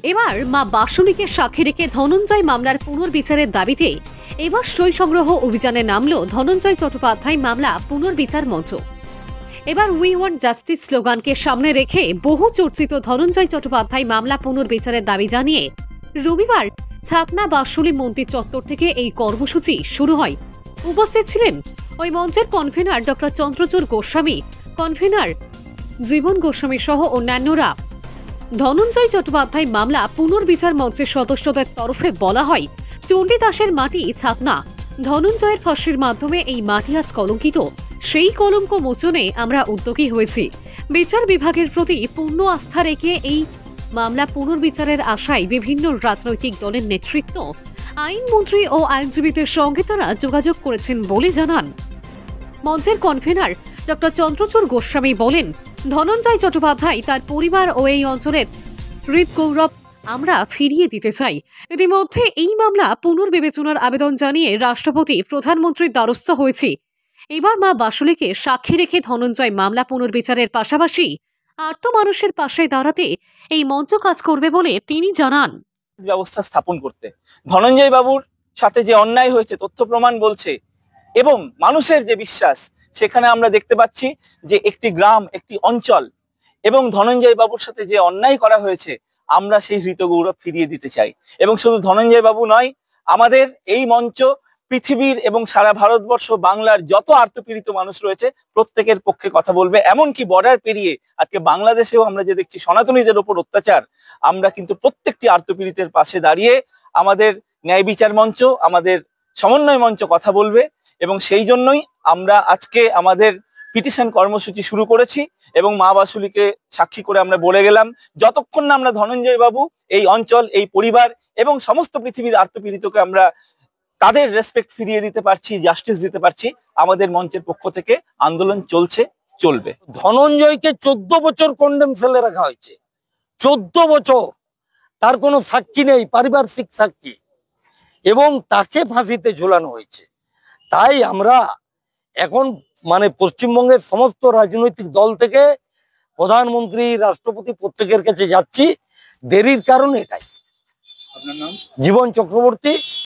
এবার মা বাসুলীকে সাক্ষী রেখে ধনঞ্জয় মামলার পুনর্বিচারের দাবিতে এবার সই সংগ্রহ অভিযানে নামল ধনঞ্জয় চট্টোপাধ্যায় মামলা পুনর্বিচার মঞ্চ। এবার উই ওয়ান্ট জাস্টিস স্লোগানকে সামনে রেখে বহু চর্চিত ধনঞ্জয় চট্টোপাধ্যায় মামলা পুনর্বিচারের দাবি জানিয়ে রবিবার ছাতনা বাসুলী মন্দির চত্বর থেকে এই কর্মসূচি শুরু হয়। উপস্থিত ছিলেন ওই মঞ্চের convener doctor Chandrachur Goswami, convener Jiban Goswami সহ অন্যান্যরা। ধনঞ্জয় চট্টোপাধ্যায় মামলা পুনর্বিচার মঞ্চের সদস্যদের তরফে বলা হয়, চণ্ডীদাসের মাটি ছাতনা, ধনঞ্জয়ের ফাঁসির মাধ্যমে এই মাটি আজ কলঙ্কিত। সেই কলঙ্ক মোচনে আমরা উদ্যোগী হয়েছি। বিচার বিভাগের প্রতি পূর্ণ আস্থা রেখে এই মামলা পুনর্বিচারের আশায় বিভিন্ন রাজনৈতিক দলের নেতৃত্ব, আইনমন্ত্রী ও আইনজীবীদের সঙ্গে তারা যোগাযোগ করেছেন বলে জানান। মঞ্চের কনভেনার ডক্টর চন্দ্রচূড় গোস্বামী বলেন, ধনঞ্জয় চট্টোপাধ্যায় তার পরিবার ও এই অঞ্চলের হৃদগৌরব আমরা ফিরিয়ে দিতে চাই। ইতিমধ্যে এই মামলা পুনর্বিবেচনার আবেদন জানিয়ে রাষ্ট্রপতি প্রধানমন্ত্রীর দ্বারস্থ হয়েছে। এবার মা বাসুলীকে সাক্ষী রেখে ধনঞ্জয় মামলা পুনর্বিচারের পাশাপাশি আর্ত মানুষের পাশে দাঁড়াতে এই মঞ্চ কাজ করবে বলে তিনি জানান। ব্যবস্থা স্থাপন করতে ধনঞ্জয় বাবুর সাথে যে অন্যায় হয়েছে তথ্য প্রমাণ বলছে, এবং মানুষের যে বিশ্বাস, সেখানে আমরা দেখতে পাচ্ছি যে একটি গ্রাম, একটি অঞ্চল এবং ধনঞ্জয় বাবুর সাথে যে অন্যায় করা হয়েছে, আমরা সেই হৃতগৌরব ফিরিয়ে দিতে চাই। এবং শুধু ধনঞ্জয় বাবু নয়, আমাদের এই মঞ্চ পৃথিবীর এবং সারা ভারতবর্ষ, বাংলার যত আর্তপীড়িত মানুষ রয়েছে প্রত্যেকের পক্ষে কথা বলবে। এমনকি বর্ডার পেরিয়ে আজকে বাংলাদেশেও আমরা যে দেখছি সনাতনীদের ওপর অত্যাচার, আমরা কিন্তু প্রত্যেকটি আর্তপীড়িতের পাশে দাঁড়িয়ে আমাদের ন্যায় বিচার মঞ্চ, আমাদের সমন্বয় মঞ্চ কথা বলবে। এবং সেই জন্যই আমরা আজকে আমাদের পিটিশন কর্মসূচি শুরু করেছি এবং মা বাসুলীকে সাক্ষী করে আমরা বলে গেলাম, যতক্ষণ না আমরা ধনঞ্জয় বাবু, এই অঞ্চল, এই পরিবার এবং সমস্ত পৃথিবীর আর্তপীড়িতকে আমরা তাদের রেসপেক্ট ফিরিয়ে দিতে পারছি, জাস্টিস দিতে পারছি, আমাদের মঞ্চের পক্ষ থেকে আন্দোলন চলবে। ধনঞ্জয়কে 14 বছর কন্ডেম সেলে রাখা হয়েছে, 14 বছর। তার কোনো সাক্ষী নেই, পারিপার্শ্বিক সাক্ষী, এবং তাকে ফাঁসিতে ঝুলানো হয়েছে। তাই আমরা এখন পশ্চিমবঙ্গের সমস্ত রাজনৈতিক দল থেকে প্রধানমন্ত্রী, রাষ্ট্রপতি প্রত্যেকের কাছে যাচ্ছি। দেরির কারণ এটাই। আপনার নাম? জীবন চক্রবর্তী।